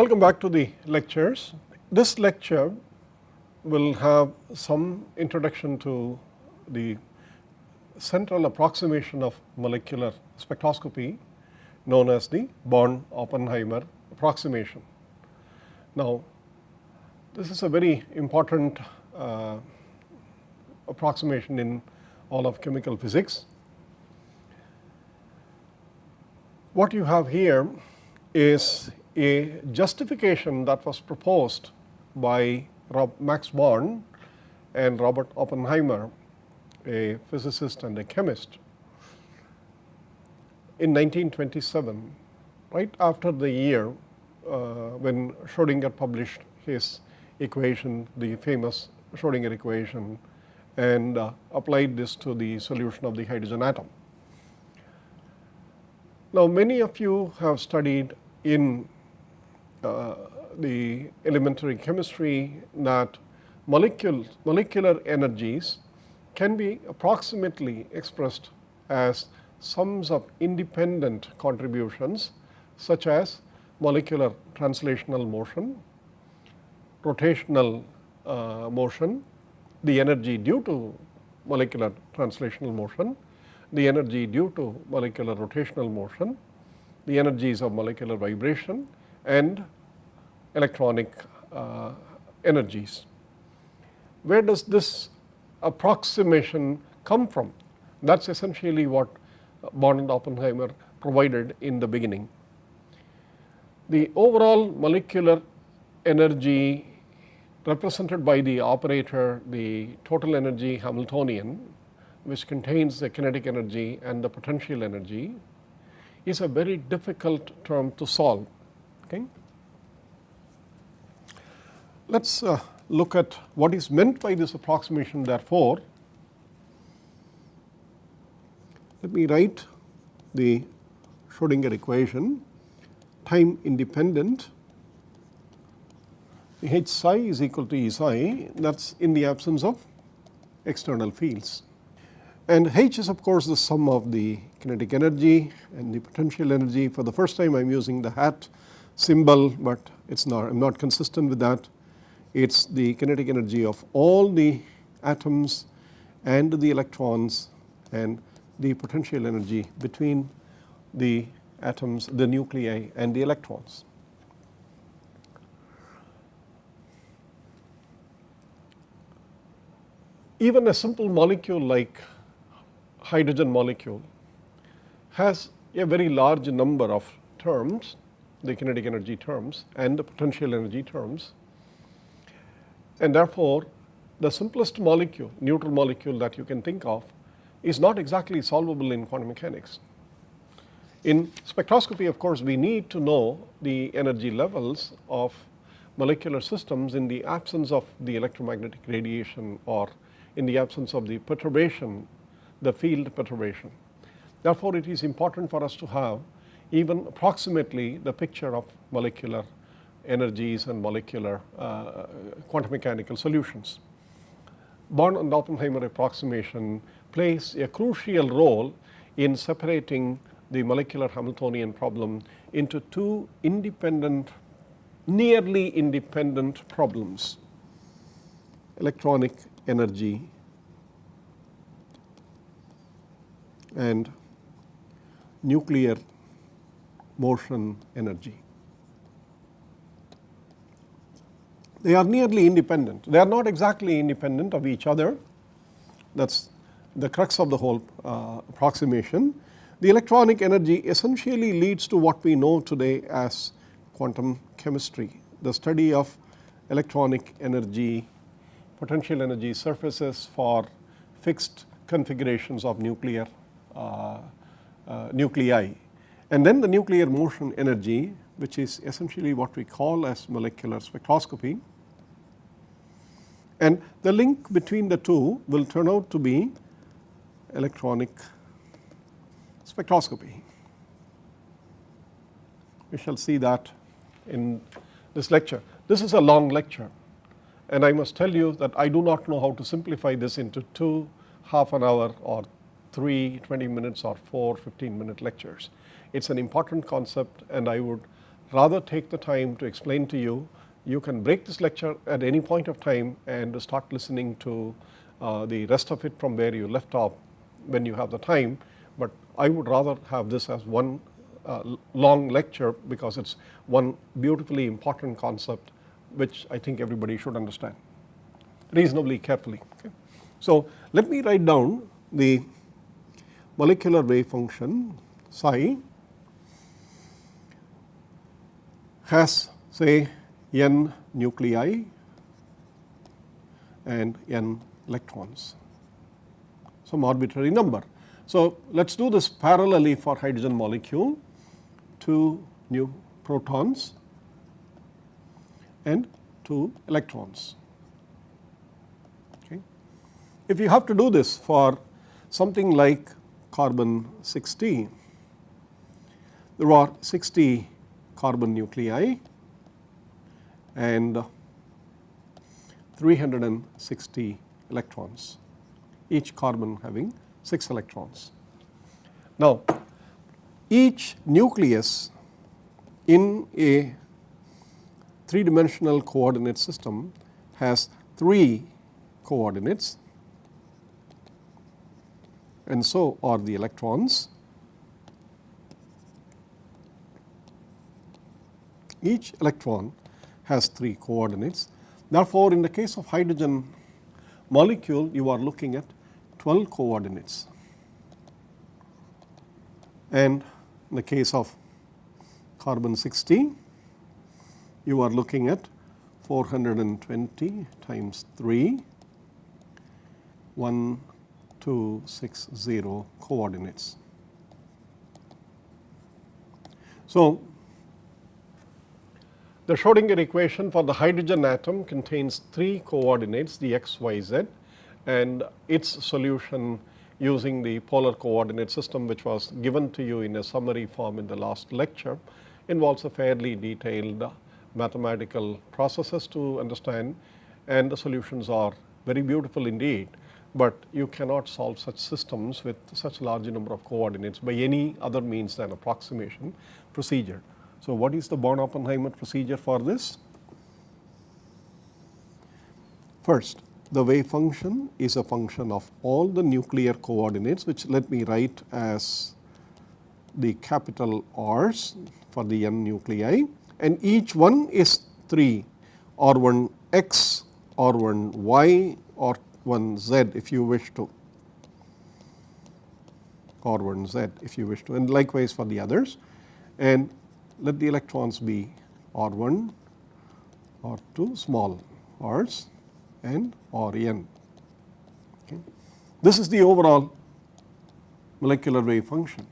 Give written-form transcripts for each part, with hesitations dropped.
Welcome back to the lectures. This lecture will have some introduction to the central approximation of molecular spectroscopy known as the Born-Oppenheimer approximation. Now, this is a very important approximation in all of chemical physics. What you have here is a justification that was proposed by Max Born and Robert Oppenheimer, a physicist and a chemist, in 1927, right after the year when Schrödinger published his equation, the famous Schrödinger equation, and applied this to the solution of the hydrogen atom. Now, many of you have studied in the elementary chemistry that molecular energies can be approximately expressed as sums of independent contributions such as molecular translational motion, rotational motion, the energy due to molecular translational motion, the energy due to molecular rotational motion, the energies of molecular vibration, and electronic energies. Where does this approximation come from? That is essentially what Born and Oppenheimer provided in the beginning. The overall molecular energy represented by the operator, the total energy Hamiltonian, which contains the kinetic energy and the potential energy, is a very difficult term to solve. Okay? Let us look at what is meant by this approximation. Therefore, let me write the Schrödinger equation. Time independent, H psi is equal to E psi, that is in the absence of external fields. And H is of course the sum of the kinetic energy and the potential energy. For the first time I am using the hat symbol, but it's not, I am not consistent with that. It's the kinetic energy of all the atoms and the electrons and the potential energy between the atoms, the nuclei and the electrons. Even a simple molecule like hydrogen molecule has a very large number of terms, the kinetic energy terms and the potential energy terms, and therefore the simplest molecule, neutral molecule that you can think of, is not exactly solvable in quantum mechanics. In spectroscopy, of course, we need to know the energy levels of molecular systems in the absence of the electromagnetic radiation or in the absence of the perturbation, the field perturbation. Therefore, it is important for us to have even approximately the picture of molecular energies and molecular quantum mechanical solutions. Born and Oppenheimer approximation plays a crucial role in separating the molecular Hamiltonian problem into two independent, nearly independent problems: electronic energy and nuclear motion energy. They are nearly independent. They are not exactly independent of each other. That is the crux of the whole approximation. The electronic energy essentially leads to what we know today as quantum chemistry, the study of electronic energy, potential energy surfaces for fixed configurations of nuclei, and then the nuclear motion energy, which is essentially what we call as molecular spectroscopy. And the link between the two will turn out to be electronic spectroscopy. We shall see that in this lecture. This is a long lecture, and I must tell you that I do not know how to simplify this into two half an hour or 3 20 minutes or 4 15-minute lectures. It's an important concept, and I would rather take the time to explain to you. You can break this lecture at any point of time and start listening to the rest of it from where you left off when you have the time, but I would rather have this as one long lecture because it's one beautifully important concept which I think everybody should understand reasonably carefully. Okay. So, let me write down the molecular wave function psi has, say, n nuclei and n electrons, some arbitrary number. So, let us do this parallelly for hydrogen molecule, 2 new protons and 2 electrons. Okay. If you have to do this for something like carbon 60, there are 60 carbon nuclei and 360 electrons, each carbon having 6 electrons. Now, each nucleus in a 3-dimensional coordinate system has 3 coordinates, and so are the electrons. Each electron has 3 coordinates. Therefore, in the case of hydrogen molecule, you are looking at 12 coordinates, and in the case of carbon 60, you are looking at 420 times 3, 1260 coordinates. So, the Schrodinger equation for the hydrogen atom contains 3 coordinates, the x, y, z, and its solution using the polar coordinate system, which was given to you in a summary form in the last lecture, involves a fairly detailed mathematical processes to understand, and the solutions are very beautiful indeed, but you cannot solve such systems with such large number of coordinates by any other means than approximation procedure. So, what is the Born-Oppenheimer procedure for this? First, the wave function is a function of all the nuclear coordinates, which let me write as the capital R's for the n nuclei, and each one is 3, or 1 x, or 1 y, or 1 z if you wish to, or 1 z if you wish to, and likewise for the others. And let the electrons be R1, R2, small r's, and Rn. Okay. This is the overall molecular wave function,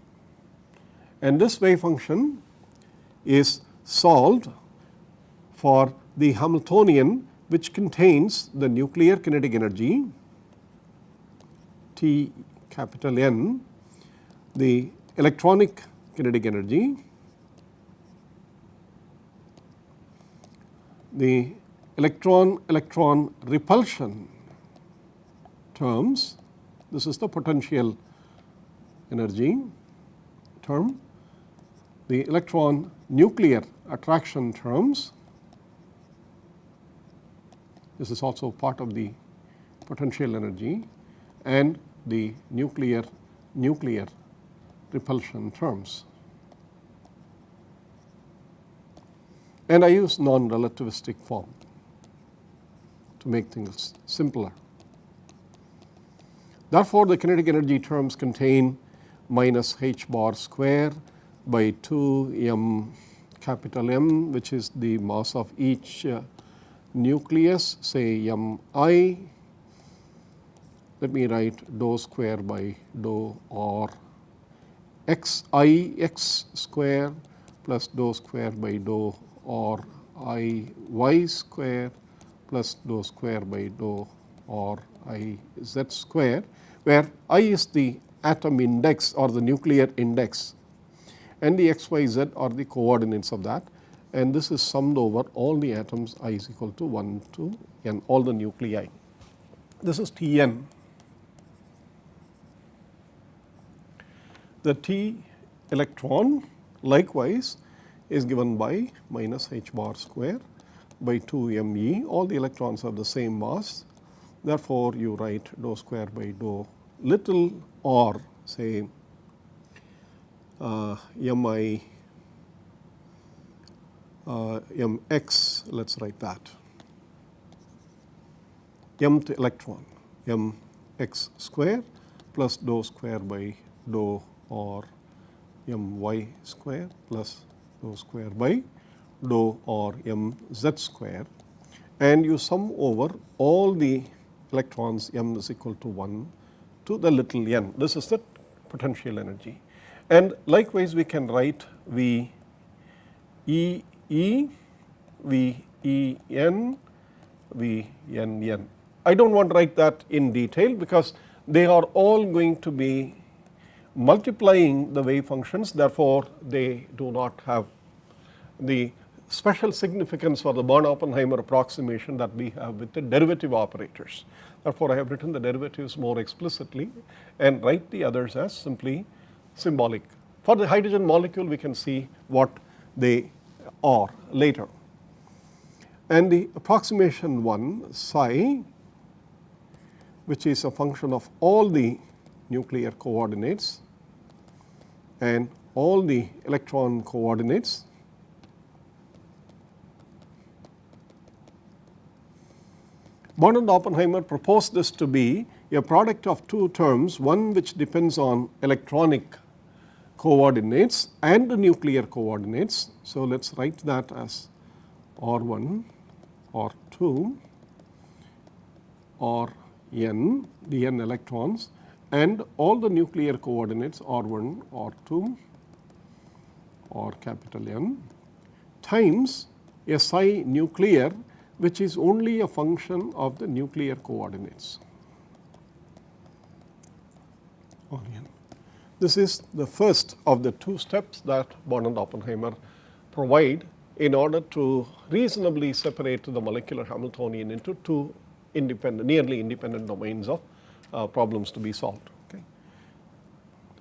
and this wave function is solved for the Hamiltonian, which contains the nuclear kinetic energy T capital N, the electronic kinetic energy, the electron repulsion terms, this is the potential energy term, the electron nuclear attraction terms, this is also part of the potential energy, and the nuclear repulsion terms. And I use non-relativistic form to make things simpler. Therefore, the kinetic energy terms contain minus h bar square by 2 m capital M, which is the mass of each nucleus, say m I. Let me write dou square by dou r x I x square plus dou square by dou r I y square plus dou square by dou r I z square, where I is the atom index or the nuclear index, and the x, y, z are the coordinates of that, and this is summed over all the atoms I is equal to 1 to n, all the nuclei. This is Tn. The T electron likewise is given by minus h bar square by 2 me. All the electrons have the same mass. Therefore, you write dou square by dou little or say mi mx, let us write that, mth electron mx square plus dou square by dou or my square plus dou square by dou or mz square, and you sum over all the electrons m is equal to 1 to the little n. This is the potential energy. And likewise we can write V E E, V E N, V N N. I do not want to write that in detail because they are all going to be multiplying the wave functions, therefore, they do not have the special significance for the Born-Oppenheimer approximation that we have with the derivative operators. Therefore, I have written the derivatives more explicitly and write the others as simply symbolic. For the hydrogen molecule, we can see what they are later. And the approximation 1 psi, which is a function of all the nuclear coordinates and all the electron coordinates, Born and Oppenheimer proposed this to be a product of two terms, one which depends on electronic coordinates and the nuclear coordinates. So, let us write that as R1, R2, or n, the n electrons, and all the nuclear coordinates R1, R2, or capital N, times a psi nuclear, which is only a function of the nuclear coordinates. This is the first of the two steps that Born and Oppenheimer provide in order to reasonably separate the molecular Hamiltonian into two independent, nearly independent domains of problems to be solved. Okay.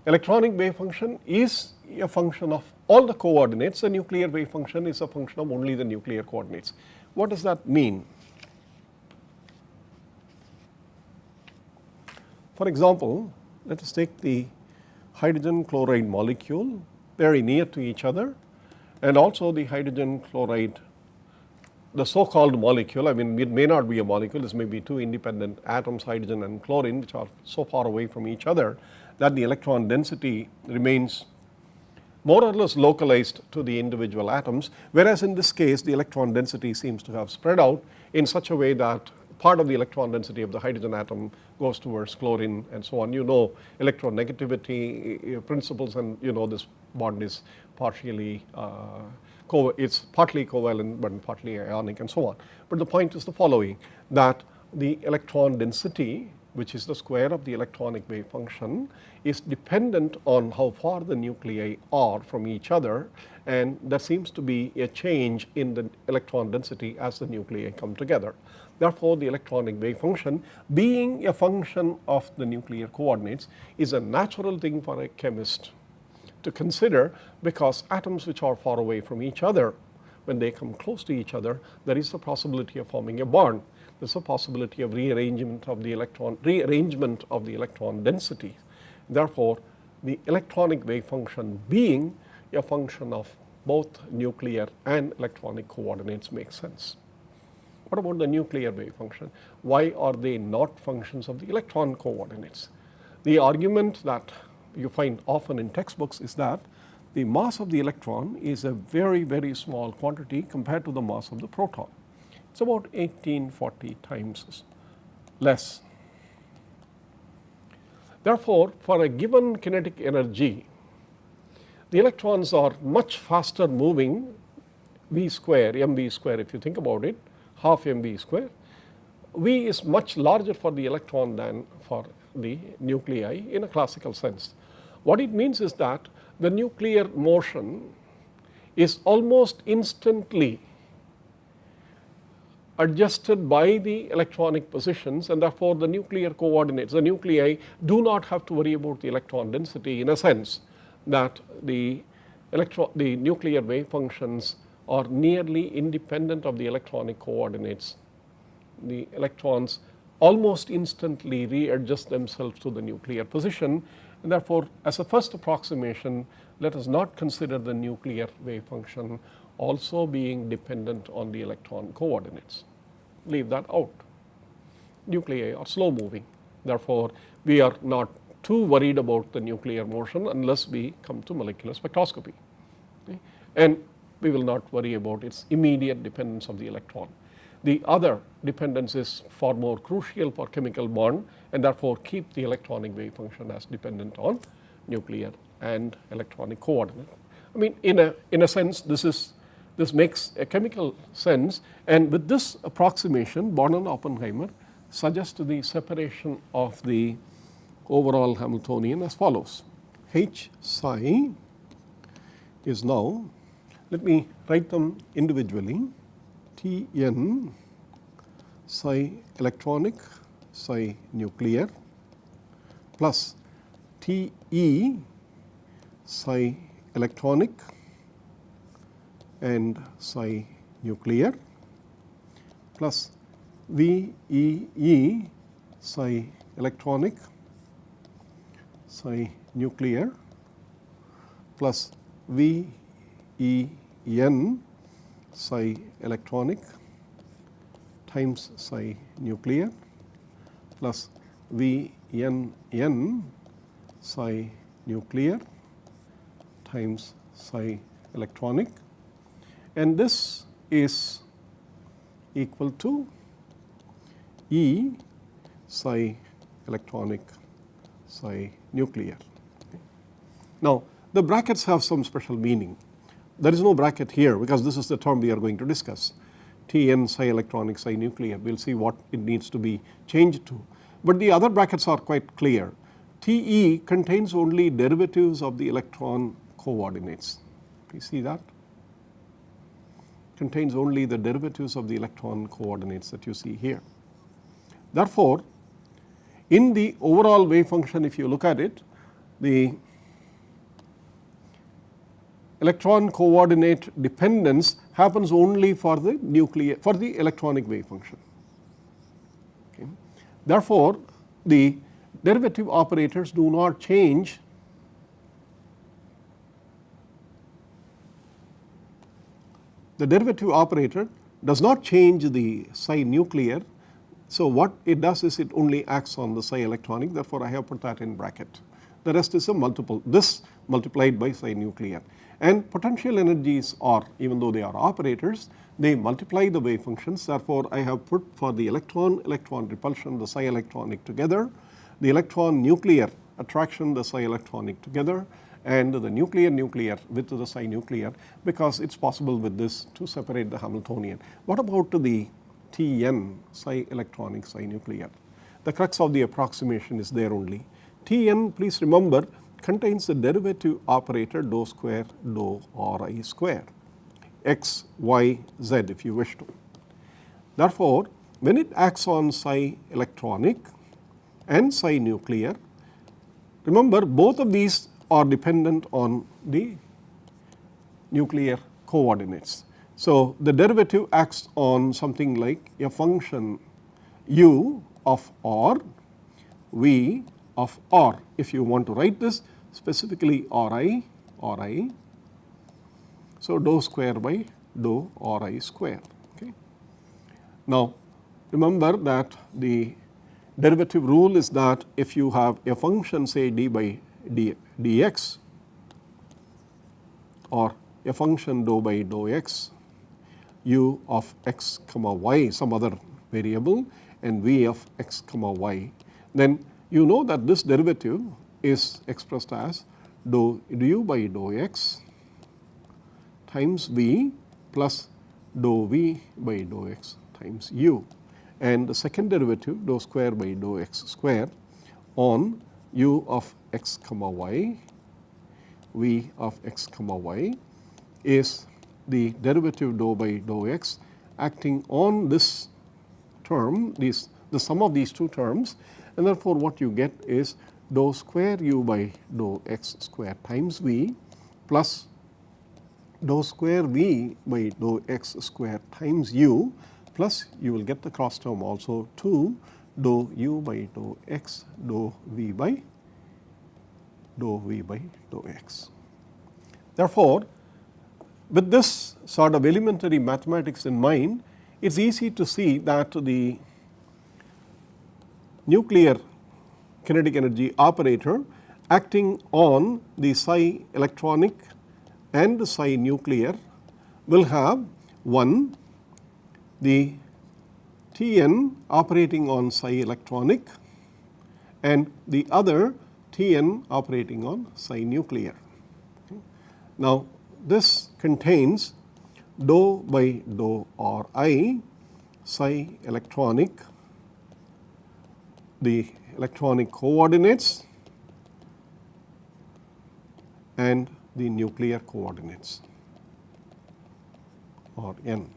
Electronic wave function is a function of all the coordinates. The nuclear wave function is a function of only the nuclear coordinates. What does that mean? For example, let us take the hydrogen chloride molecule very near to each other, and also the hydrogen chloride, the so called molecule. I mean, it may not be a molecule, this may be two independent atoms, hydrogen and chlorine, which are so far away from each other that the electron density remains more or less localized to the individual atoms, whereas in this case the electron density seems to have spread out in such a way that part of the electron density of the hydrogen atom goes towards chlorine and so on. You know electronegativity principles, and you know this bond is partially it's partly covalent but partly ionic and so on. But the point is the following, that the electron density, which is the square of the electronic wave function, is dependent on how far the nuclei are from each other, and there seems to be a change in the electron density as the nuclei come together. Therefore, the electronic wave function, being a function of the nuclear coordinates, is a natural thing for a chemist to consider, because atoms which are far away from each other, when they come close to each other, there is the possibility of forming a bond. There is a possibility of rearrangement of the electron density. Therefore, the electronic wave function, being a function of both nuclear and electronic coordinates, makes sense. What about the nuclear wave function? Why are they not functions of the electron coordinates? The argument that you find often in textbooks is that the mass of the electron is a very, very small quantity compared to the mass of the proton. It is about 1840 times less. Therefore, for a given kinetic energy, the electrons are much faster moving, v square, mv square if you think about it, half mv square. V is much larger for the electron than for the nuclei in a classical sense. What it means is that the nuclear motion is almost instantly adjusted by the electronic positions, and therefore the nuclear coordinates, the nuclei do not have to worry about the electron density, in a sense that the the nuclear wave functions are nearly independent of the electronic coordinates. The electrons almost instantly readjust themselves to the nuclear position, and therefore, as a first approximation, let us not consider the nuclear wave function also being dependent on the electron coordinates. Leave that out. Nuclei are slow moving, therefore, we are not too worried about the nuclear motion unless we come to molecular spectroscopy. Okay? And we will not worry about its immediate dependence of the electron. The other dependence is far more crucial for chemical bond, and therefore keep the electronic wave function as dependent on nuclear and electronic coordinate. I mean, in a sense, this makes a chemical sense, and with this approximation, Born-Oppenheimer suggests the separation of the overall Hamiltonian as follows. H psi is now, let me write them individually, Tn psi electronic psi nuclear plus Te psi electronic and psi nuclear plus VEE psi electronic psi nuclear plus VEN psi electronic times psi nuclear plus VNN psi nuclear times psi electronic, and this is equal to E psi electronic psi nuclear. Now, the brackets have some special meaning. There is no bracket here because this is the term we are going to discuss. Tn psi electronic psi nuclear, we will see what it needs to be changed to. But the other brackets are quite clear. Te contains only derivatives of the electron coordinates. Please see that. Contains only the derivatives of the electron coordinates that you see here. Therefore, in the overall wave function, if you look at it, the electron coordinate dependence happens only for the electronic wave function. Okay. Therefore, the derivative operators do not change the derivative operator does not change the psi nuclear. So, what it does is it only acts on the psi electronic, therefore, I have put that in bracket. The rest is a multiple, this multiplied by psi nuclear. And potential energies are, even though they are operators, they multiply the wave functions. Therefore, I have put for the electron repulsion the psi electronic together, the electron nuclear attraction the psi electronic together, and the nuclear with the psi nuclear, because it is possible with this to separate the Hamiltonian. What about the Tn psi electronic psi nuclear? The crux of the approximation is there only. Tn, please remember, contains the derivative operator dou square dou Ri square, x, y, z if you wish to. Therefore, when it acts on psi electronic and psi nuclear, remember both of these are dependent on the nuclear coordinates. So, the derivative acts on something like a function u of r, v of r. If you want to write this specifically Ri. So, dou square by dou Ri square. Okay. Now, remember that the derivative rule is that if you have a function say d by dx or a function dou by dou x, u of x comma y, some other variable, and v of x comma y, then you know that this derivative is expressed as dou du by dou x times v plus dou v by dou x times u, and the second derivative dou square by dou x square on u of x comma y, v of x comma y is the derivative dou by dou x acting on this term, the sum of these two terms, and therefore, what you get is dou square u by dou x square times v plus dou square V by dou x square times u, plus you will get the cross term also 2 dou u by dou x dou V by dou x. Therefore, with this sort of elementary mathematics in mind, it is easy to see that the nuclear kinetic energy operator acting on the psi electronic and psi nuclear will have one, the Tn operating on psi electronic, and the other Tn operating on psi nuclear. Now, this contains dou by dou Ri psi electronic, the electronic coordinates and the nuclear coordinates, or n.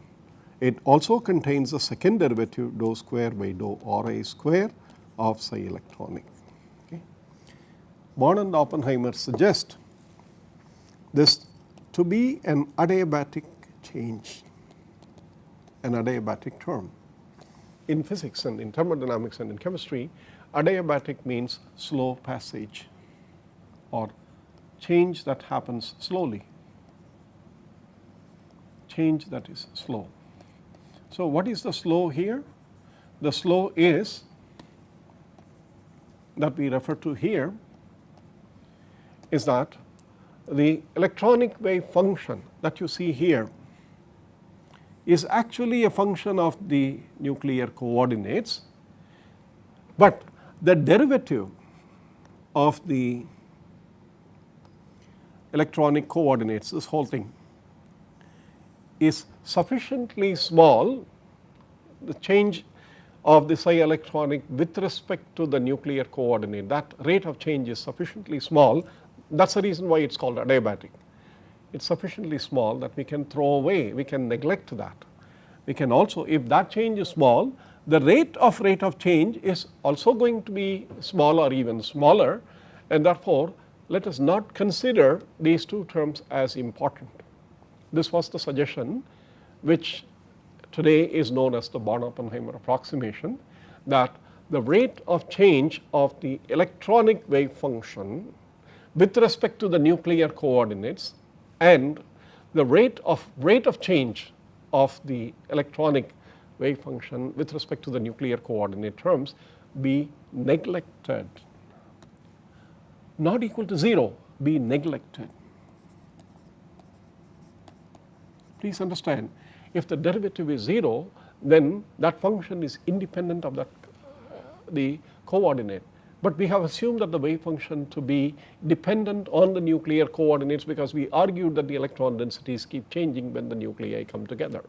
It also contains the second derivative dou square by dou Ri square of psi electronic. Okay. Born and Oppenheimer suggest this to be an adiabatic change, an adiabatic term. In physics and in thermodynamics and in chemistry, adiabatic means slow passage or change that happens slowly, change that is slow. So, what is the slow here? The slow is that we refer to here is that the electronic wave function that you see here is actually a function of the nuclear coordinates, but the derivative of the electronic coordinates, this whole thing, is sufficiently small, the change of the psi electronic with respect to the nuclear coordinate, that rate of change is sufficiently small. That is the reason why it is called adiabatic. It is sufficiently small that we can throw away, we can neglect that. We can also, if that change is small, the rate of change is also going to be small or even smaller, and therefore, let us not consider these two terms as important. This was the suggestion which today is known as the Born-Oppenheimer approximation, that the rate of change of the electronic wave function with respect to the nuclear coordinates and the rate of change of the electronic wave function with respect to the nuclear coordinate terms be neglected, not equal to 0, be neglected. Please understand, if the derivative is 0, then that function is independent of that the coordinate. But we have assumed that the wave function to be dependent on the nuclear coordinates because we argued that the electron densities keep changing when the nuclei come together.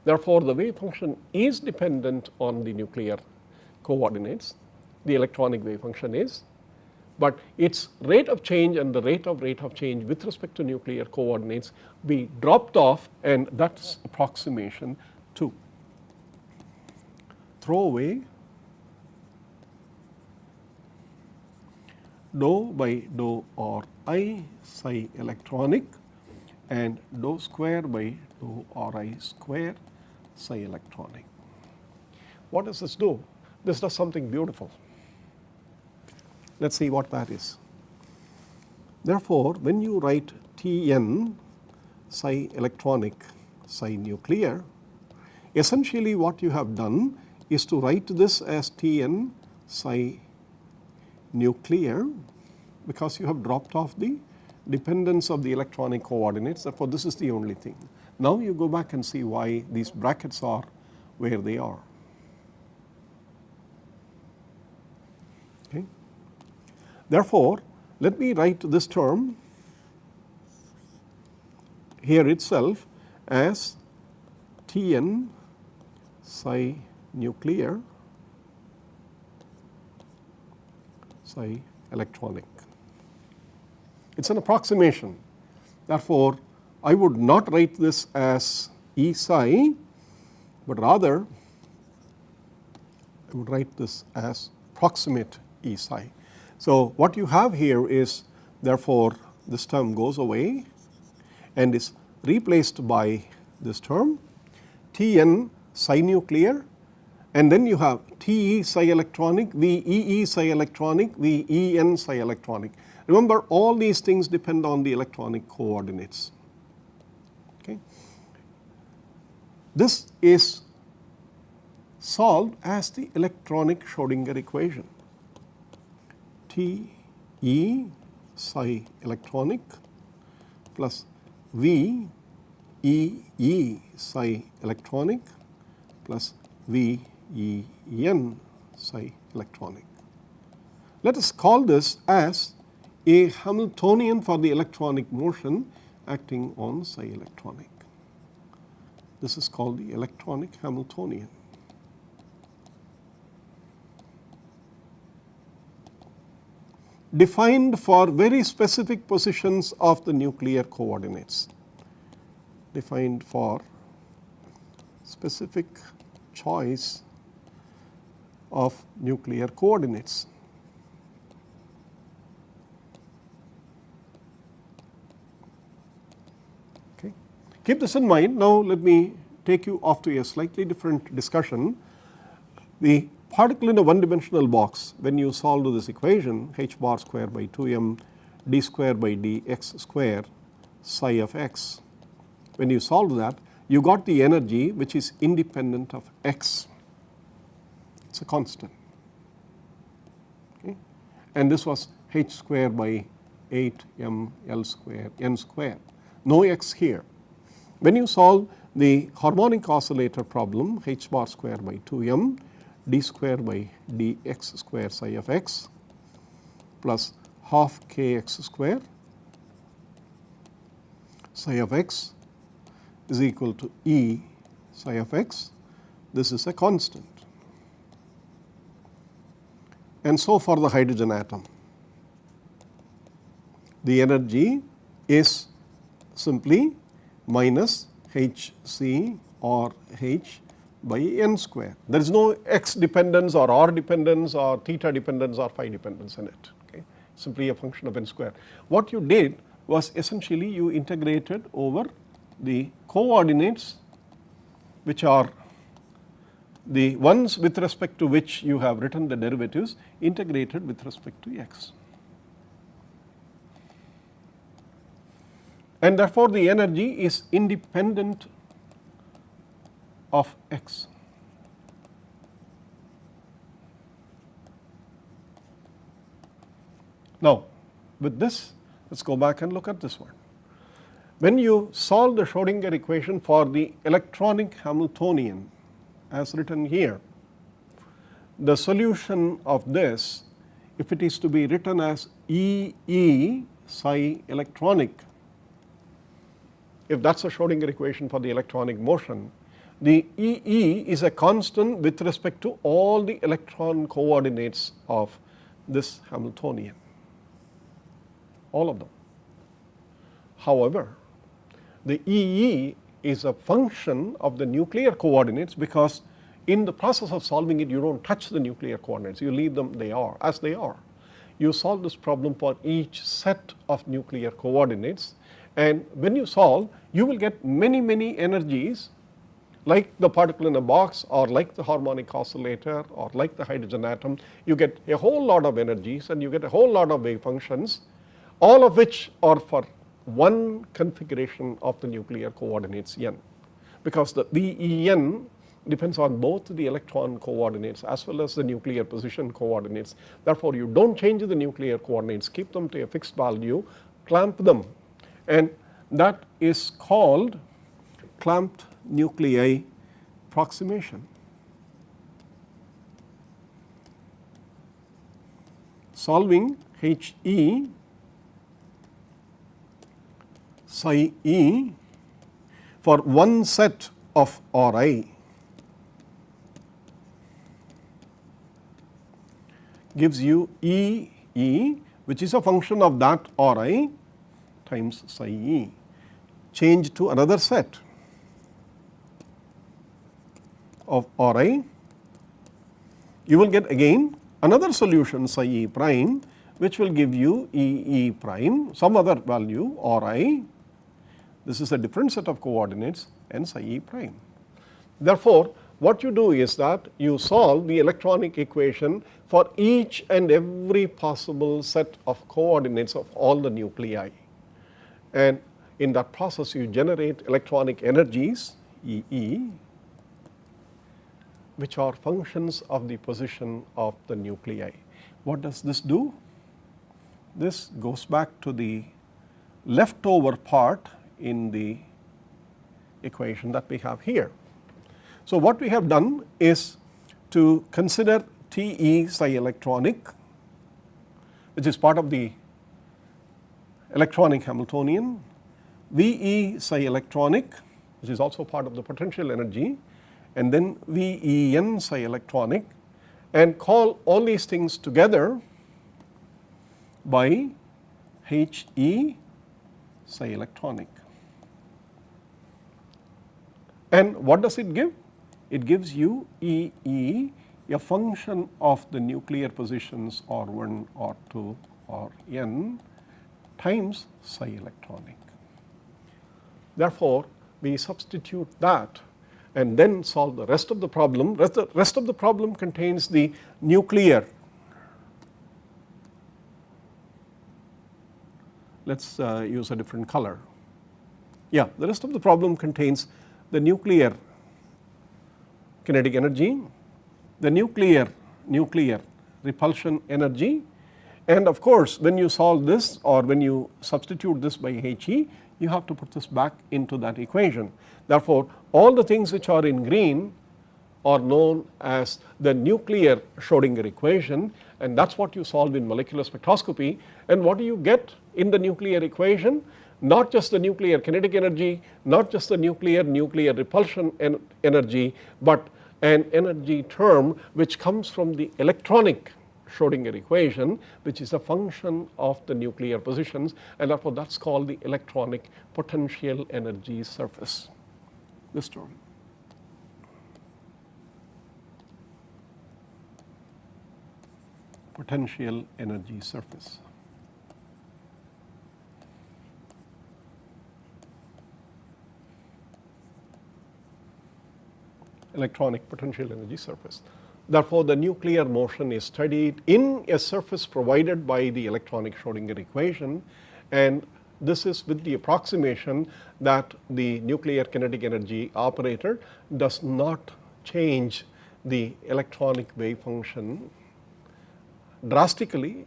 Therefore, the wave function is dependent on the nuclear coordinates, the electronic wave function is, but its rate of change and the rate of change with respect to nuclear coordinates be dropped off, and that is approximation 2. Throw away dou by dou Ri psi electronic and dou square by dou Ri square psi electronic. What does this do? This does something beautiful. Let us see what that is. Therefore, when you write Tn psi electronic psi nuclear, essentially what you have done is to write this as Tn psi nuclear because you have dropped off the dependence of the electronic coordinates. Therefore, this is the only thing. Now, you go back and see why these brackets are where they are. Okay. Therefore, let me write this term here itself as Tn psi nuclear psi electronic. It is an approximation. Therefore, I would not write this as E psi, but rather I would write this as approximate E psi. So, what you have here is, therefore, this term goes away, and is replaced by this term Tn psi nuclear, and then you have Te psi electronic, VEE psi electronic, VEN psi electronic. Remember, all these things depend on the electronic coordinates. Okay. This is solved as the electronic Schrodinger equation. Te psi electronic plus VEE psi electronic plus VEN psi electronic. Let us call this as a Hamiltonian for the electronic motion acting on psi electronic. This is called the electronic Hamiltonian. Defined for very specific positions of the nuclear coordinates. Defined for specific choice of nuclear coordinates. Okay. Keep this in mind. Now let me take you off to a slightly different discussion. The particle in a one dimensional box, when you solve this equation h bar square by 2m d square by dx square psi of x, when you solve that, you got the energy which is independent of x. It is a constant. Okay. And this was h square by 8m l square n square. No x here. When you solve the harmonic oscillator problem, h bar square by 2m d square by dx square psi of x plus half kx square psi of x is equal to E psi of x. This is a constant. And so for the hydrogen atom, the energy is simply minus hc or h by n square. There is no x dependence or r dependence or theta dependence or phi dependence in it. Okay. Simply a function of n square. What you did was essentially you integrated over the coordinates which are the ones with respect to which you have written the derivatives, integrated with respect to x. And therefore the energy is independent of x. Now with this, let us go back and look at this one. When you solve the Schrodinger equation for the electronic Hamiltonian as written here, the solution of this, if it is to be written as EE psi electronic, if that is a Schrodinger equation for the electronic motion, the EE is a constant with respect to all the electron coordinates of this Hamiltonian, all of them. However, the EE is a function of the nuclear coordinates, because in the process of solving it you do not touch the nuclear coordinates, you leave them they are as they are. You solve this problem for each set of nuclear coordinates, and when you solve you will get many energies like the particle in a box or like the harmonic oscillator or like the hydrogen atom. You get a whole lot of energies and you get a whole lot of wave functions, all of which are for one configuration of the nuclear coordinates n, because the VEN depends on both the electron coordinates as well as the nuclear position coordinates. Therefore you do not change the nuclear coordinates, keep them to a fixed value, clamp them, and that is called clamped nuclei approximation. Solving HE psi E for one set of Ri gives you EE, which is a function of that Ri times psi E. Change to another set of Ri, you will get again another solution psi E prime, which will give you EE prime, some other value Ri This is a different set of coordinates and psi e prime. Therefore, what you do is that you solve the electronic equation for each and every possible set of coordinates of all the nuclei, and in that process you generate electronic energies E, which are functions of the position of the nuclei. What does this do? This goes back to the leftover part in the equation that we have here. So, what we have done is to consider TE psi electronic, which is part of the electronic Hamiltonian, VE psi electronic, which is also part of the potential energy, and then VEN psi electronic, and call all these things together by HE psi electronic. And what does it give? It gives you EE, a function of the nuclear positions R1, R2, Rn times psi electronic. Therefore, we substitute that and then solve the rest of the problem. The rest of the problem contains the nuclear. Let's use a different color. Yeah, the rest of the problem contains the nuclear kinetic energy, the nuclear repulsion energy, and of course, when you solve this or when you substitute this by HE, you have to put this back into that equation. Therefore, all the things which are in green are known as the nuclear Schrodinger equation, and that is what you solve in molecular spectroscopy. And what do you get in the nuclear equation? Not just the nuclear kinetic energy, not just the nuclear repulsion energy, but an energy term which comes from the electronic Schrodinger equation, which is a function of the nuclear positions, and therefore that is called the electronic potential energy surface, this term. Potential energy surface. Electronic potential energy surface. Therefore, the nuclear motion is studied in a surface provided by the electronic Schrodinger equation, and this is with the approximation that the nuclear kinetic energy operator does not change the electronic wave function drastically.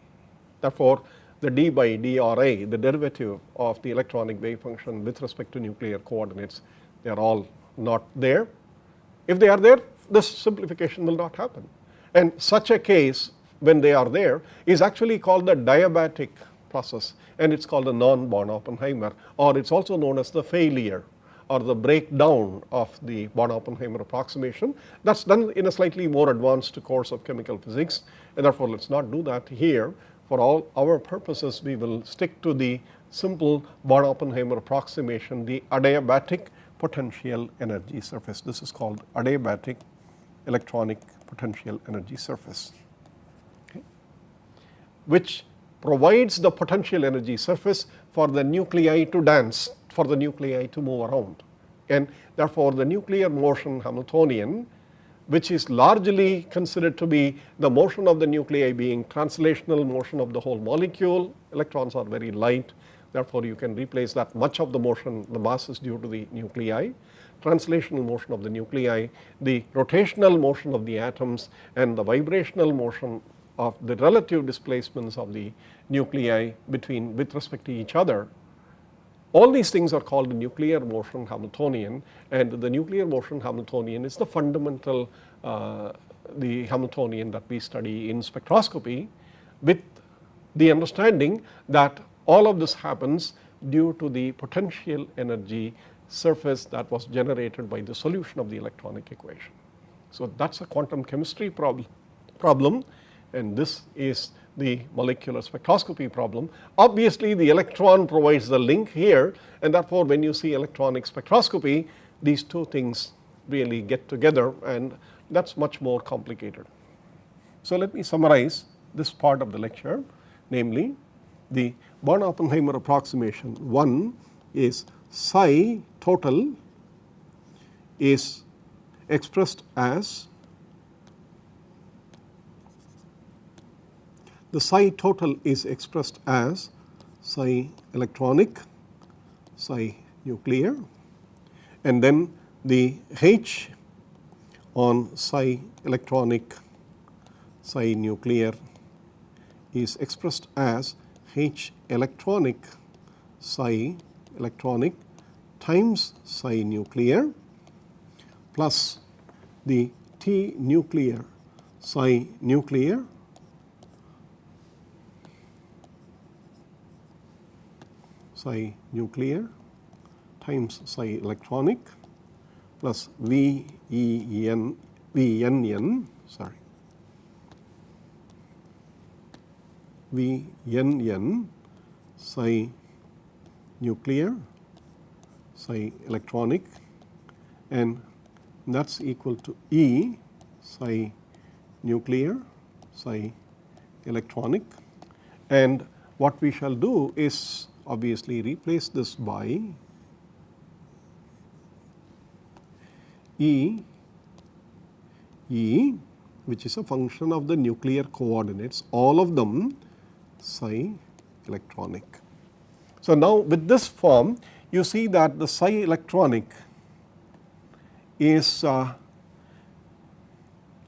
Therefore, the d by dRA, the derivative of the electronic wave function with respect to nuclear coordinates, they are all not there. If they are there, this simplification will not happen, and such a case when they are there is actually called the adiabatic process, and it is called the non-Born-Oppenheimer, or it is also known as the failure or the breakdown of the Born-Oppenheimer approximation. That is done in a slightly more advanced course of chemical physics, and therefore let us not do that here. For all our purposes, we will stick to the simple Born-Oppenheimer approximation, the adiabatic potential energy surface. This is called adiabatic electronic potential energy surface, okay, which provides the potential energy surface for the nuclei to dance, for the nuclei to move around. And therefore, the nuclear motion Hamiltonian, which is largely considered to be the motion of the nuclei being translational motion of the whole molecule. Electrons are very light, therefore, you can replace that much of the motion, the mass is due to the nuclei, translational motion of the nuclei, the rotational motion of the atoms, and the vibrational motion of the relative displacements of the nuclei with respect to each other. All these things are called the nuclear motion Hamiltonian, and the nuclear motion Hamiltonian is the fundamental the Hamiltonian that we study in spectroscopy, with the understanding that all of this happens due to the potential energy surface that was generated by the solution of the electronic equation. So that is a quantum chemistry problem, and this is the molecular spectroscopy problem. Obviously, the electron provides the link here, and therefore, when you see electronic spectroscopy, these two things really get together, and that is much more complicated. So let me summarize this part of the lecture, namely the Born-Oppenheimer approximation. One is psi total is expressed as psi electronic, psi nuclear, and then the H on psi electronic, psi nuclear is expressed as H electronic, psi electronic times psi nuclear plus the T nuclear, psi nuclear times psi electronic plus VNN psi nuclear, psi electronic, and that is equal to E psi nuclear, psi electronic. And what we shall do is obviously replace this by E, which is a function of the nuclear coordinates, all of them psi electronic. So, now with this form you see that the psi electronic is a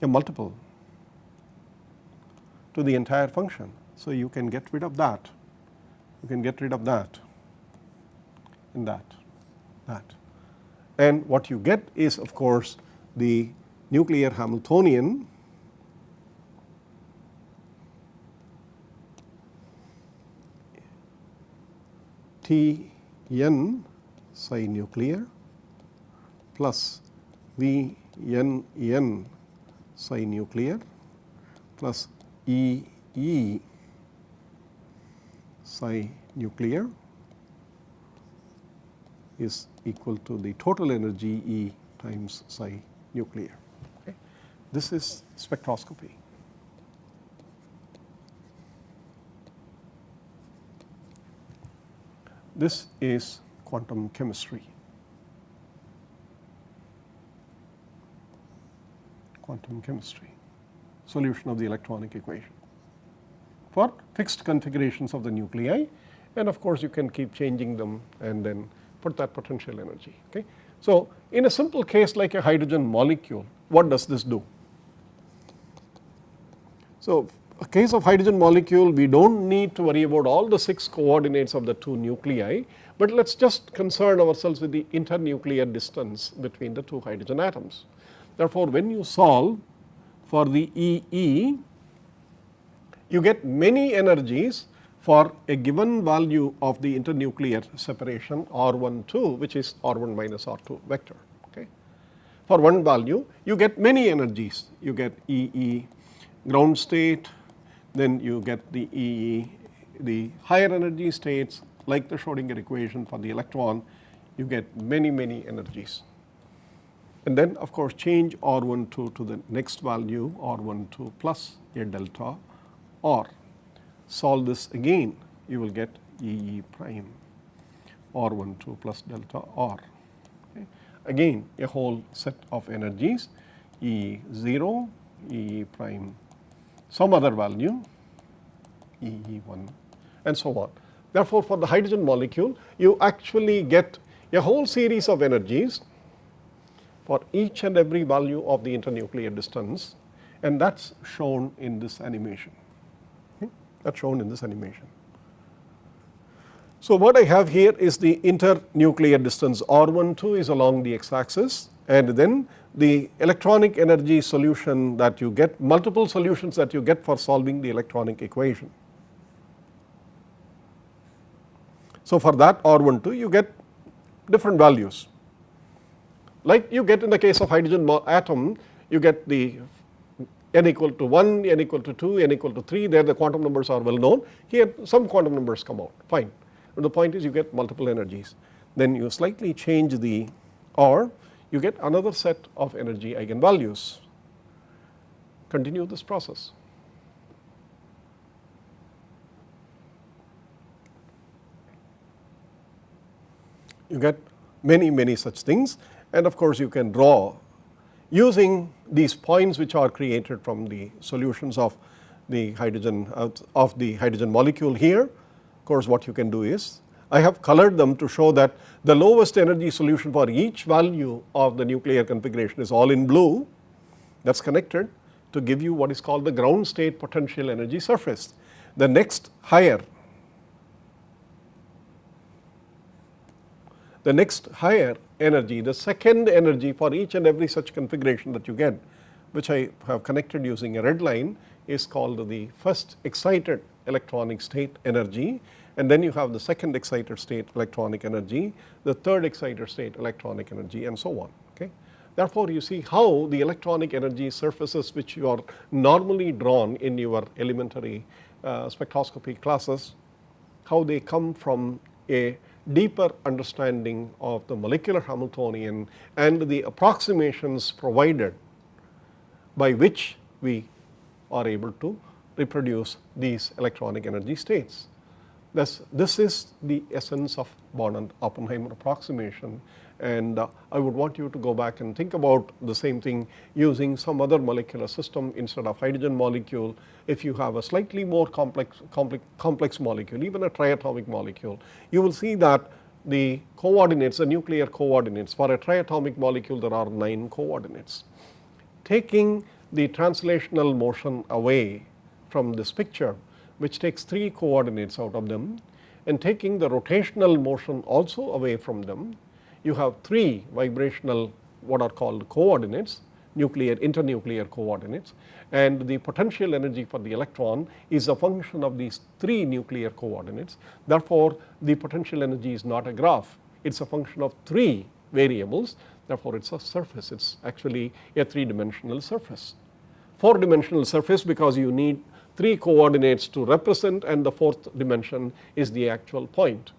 multiple to the entire function. So, you can get rid of that, and that. And what you get is of course the nuclear Hamiltonian Tn psi nuclear plus Vnn psi nuclear plus EE psi nuclear is equal to the total energy E times psi nuclear. Okay. This is spectroscopy. This is quantum chemistry. Solution of the electronic equation for fixed configurations of the nuclei, and of course you can keep changing them and then put that potential energy. Okay. So, in a simple case like a hydrogen molecule, what does this do? So, a case of hydrogen molecule, we do not need to worry about all the 6 coordinates of the 2 nuclei, but let us just concern ourselves with the internuclear distance between the 2 hydrogen atoms. Therefore, when you solve for the EE, you get many energies for a given value of the internuclear separation R12, which is R1 minus R2 vector. Okay. For one value you get many energies, you get EE ground state, then you get the EE the higher energy states like the Schrodinger equation for the electron, you get many energies. And then of course change R12 to the next value R12 plus a delta R. Solve this again, you will get EE prime R12 plus delta R. Okay. Again a whole set of energies EE0, EE prime some other value EE1 and so on. Therefore, for the hydrogen molecule you actually get a whole series of energies for each and every value of the internuclear distance, and that is shown in this animation. So, what I have here is the internuclear distance R12 is along the x axis, and then the electronic energy solution that you get, multiple solutions that you get for solving the electronic equation. So, for that R12 you get different values, like you get in the case of hydrogen atom, you get the n equal to 1, n equal to 2, n equal to 3, there the quantum numbers are well known. Here some quantum numbers come out, fine. But the point is you get multiple energies. Then you slightly change the R, you get another set of energy eigenvalues. Continue this process. You get many such things, and of course you can draw using these points which are created from the solutions of the hydrogen molecule here. Of course, what you can do is I have colored them to show that the lowest energy solution for each value of the nuclear configuration is all in blue. That is connected to give you what is called the ground state potential energy surface. The next higher energy, the second energy for each and every such configuration that you get, which I have connected using a red line, is called the first excited electronic state energy, and then you have the second excited state electronic energy, the third excited state electronic energy, and so on. Okay? Therefore, you see how the electronic energy surfaces which you are normally drawn in your elementary spectroscopy classes, how they come from a deeper understanding of the molecular Hamiltonian and the approximations provided by which we are able to reproduce these electronic energy states. This is the essence of Born-Oppenheimer approximation, and I would want you to go back and think about the same thing using some other molecular system instead of hydrogen molecule. If you have a slightly more complex molecule, even a triatomic molecule, you will see that the coordinates, the nuclear coordinates for a triatomic molecule, there are 9 coordinates. Taking the translational motion away from this picture, which takes 3 coordinates out of them, and taking the rotational motion also away from them, you have 3 vibrational what are called coordinates, internuclear coordinates, and the potential energy for the electron is a function of these 3 nuclear coordinates. Therefore, the potential energy is not a graph, it is a function of 3 variables. Therefore, it is a surface, it is actually a 3-dimensional surface. 4-dimensional surface because you need 3 coordinates to represent, and the 4th dimension is the actual point.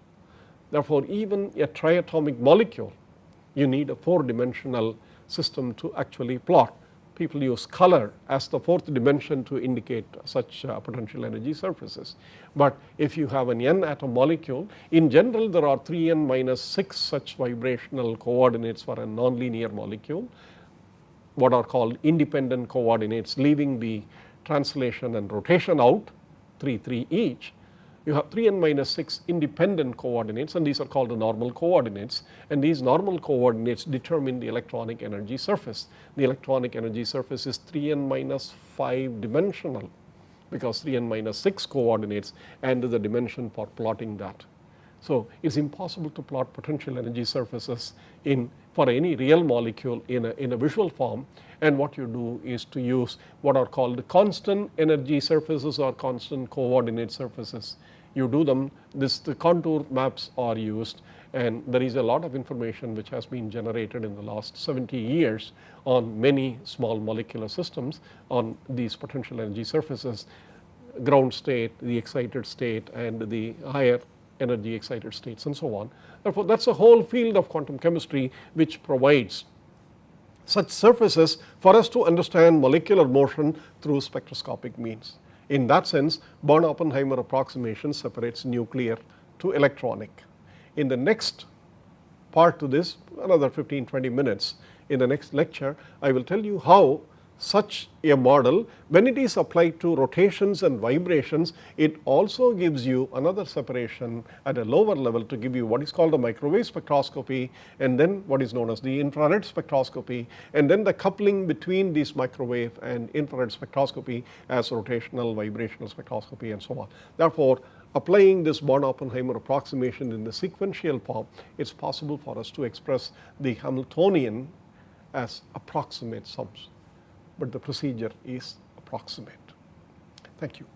Therefore, even a triatomic molecule, you need a 4-dimensional system to actually plot. People use color as the 4th dimension to indicate such potential energy surfaces. But if you have an n-atom molecule, in general there are 3n minus 6 such vibrational coordinates for a nonlinear molecule, what are called independent coordinates, leaving the translation and rotation out, 3 each. You have 3n minus 6 independent coordinates, and these are called the normal coordinates, and these normal coordinates determine the electronic energy surface. The electronic energy surface is 3n minus 5 dimensional because 3n minus 6 coordinates and the dimension for plotting that. So, it is impossible to plot potential energy surfaces for any real molecule in a visual form, and what you do is to use what are called constant energy surfaces or constant coordinate surfaces. You do them, the contour maps are used, and there is a lot of information which has been generated in the last 70 years on many small molecular systems on these potential energy surfaces, ground state, the excited state, and the higher energy excited states, and so on. Therefore, that is a whole field of quantum chemistry which provides such surfaces for us to understand molecular motion through spectroscopic means. In that sense, Born-Oppenheimer approximation separates nuclear to electronic. In the next part to this, another 15-20 minutes, in the next lecture, I will tell you how such a model, when it is applied to rotations and vibrations, it also gives you another separation at a lower level to give you what is called the microwave spectroscopy, and then what is known as the infrared spectroscopy, and then the coupling between these microwave and infrared spectroscopy as rotational, vibrational spectroscopy, and so on. Therefore, applying this Born-Oppenheimer approximation in the sequential form, it is possible for us to express the Hamiltonian as approximate sums, but the procedure is approximate. Thank you.